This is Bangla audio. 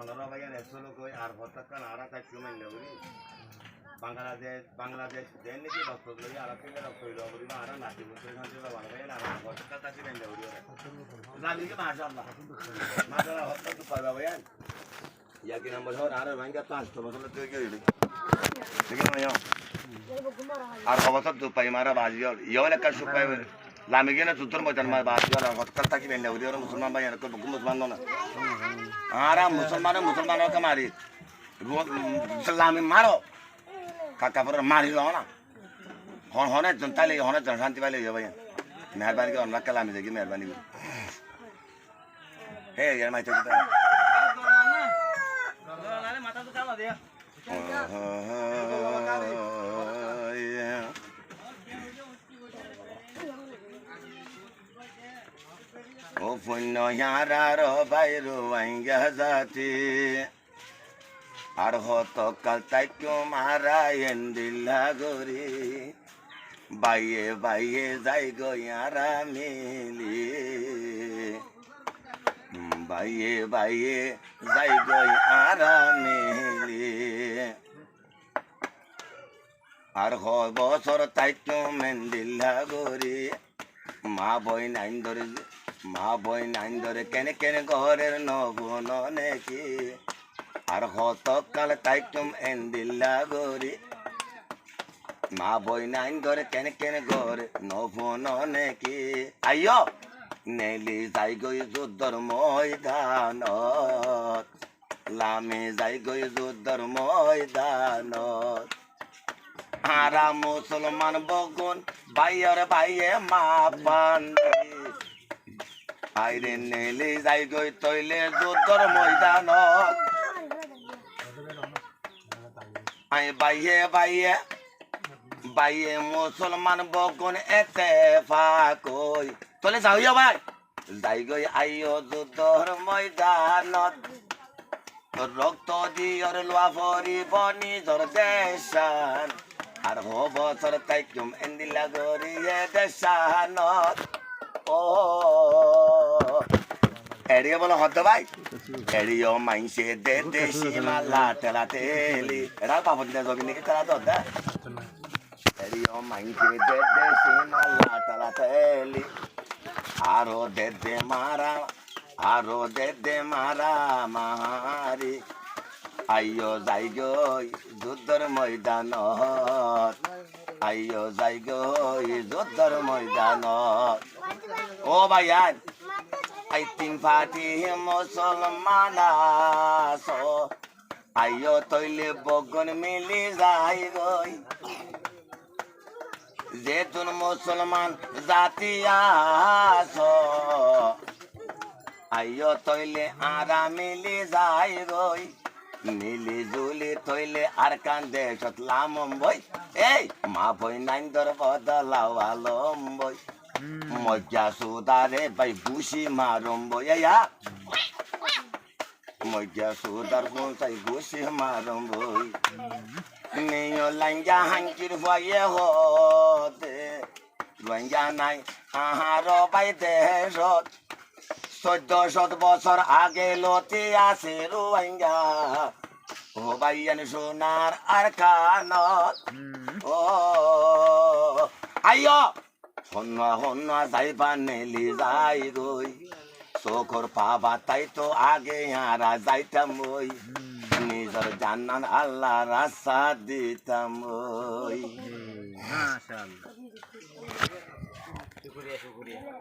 বাংলার ভাইয়া নেসলো কই আর হতাকান আরা তাই কিমেন নেবরি বাংলাদেশ দেন নাকি ডক্টর লই আর ফিলে ডক্টর লই বলি না আর নাকি মুসলিম হাতে বাবা ভাইয়া না হতাকা তাকি দেন নেবরি জানি কি মাশাআল্লাহ মাশাআল্লাহ হতাকা তো পাবা ভাইয়া ইয়া কি নাম বছর আর ভাইয়া 500 বছর তো গেলি ঠিক না ভাইয়া আর অবস্থা তো পাই মারা বাজিও ইয়া লেখা সুপাই লামি গেলে সুতর মতন মা বাজিও আর হতাকা তাকি দেন নেবরি আর মুসলমান ভাইয়া কো মুসলমান না আরা মুসলমানও কে মারি লামি মারো কাকা पर मारी लो ना होने जनता ले होने जन शांति वाले हो भैया मेहरबानी करो अल्लाह कलामी देगी मेहरबानी करो हे यार मैं तो माता तो चला दिया ओ फुन्नो यारा रो बायरो आएंगे जाती আর হতকাল তাই কেউ মারা এন্দিলা গরি বাইয়ে বাইয়ে যাই গয়ারা মিলি বাইয়ে বাইয়ে যাই গয়ারা মিলি আর বছর তাই কেউ মেন্দিলা গরি মা বই নাইন ধরে কেনে কেনে ঘরের নবন নাকি আর হতকাল তাই তুম এন্দিল্লা গরি মা বই নাইন ধরে কেনে কেনে ঘরে নবন নাকি আইয় নেলি যাই গই যুদ্ধর ময়দানত লামে যাই গই যুদ্ধর ময়দানত হারা মুসলমান বগুন বাইয়ের বাইয়ে মা পান্ডি আইরে নেলি যাই গই তৈলে যুদ্ধর ময়দানত আই বাইয়ে বাইয়ে বাইয়ে মুসলমান বগুন এতে ফাকই তলে যাইও ভাই যাই গই আইও যুদ্ধর ময়দানত রক্ত দিয়র লোয়া ভরিব নিজর দেশান আর বছর তাই তুম এন্দিলা গরিয়ে দেশানত ও এড়িয়ে বলো হত ভাই এড়িও মাইসে দে দেশি মালা টেলা তেলি এরা পাপন দিনে জমি নাকি করা তো এড়িও মাইসে দে দেশি মালা টেলা তেলি আরো দে মারা মারি আইও যাই গই যুদ্ধর ময়দানত আইও যাই গই যুদ্ধর ময়দানত ও ভাইয়া I think party মুসলমান আসো আইও তৈলে বগন মিলি যাই গই যেতুন মুসলমান জাতি আসো আইও তৈলে আরা মিলি যাই গই মিলি জুলি তৈলে আর কান্দে সতলাম বই এই মা বই নাইন দর বদলাওয়ালম বই মজা সুদারে ভাই বুসি মারম বইয়া মজা সুদার বসাই বুসি মারম বই মেয় লাঞ্জা হাঙ্কির ভয়ে হতে লাঞ্জা নাই আহার বাই দেশত 1400 বছর আগে লতি আছে রোহিঙ্গা ও ভাইয়ান সোনার আর কানত ও আইয় হন্না যাইবা নেলি যাই গই চোখর পাবা তাই তো আগে হারা যাইতাম ওই নিজর জানান আল্লাহ রাস্তা দিতাম ওই মাশাআল্লাহ।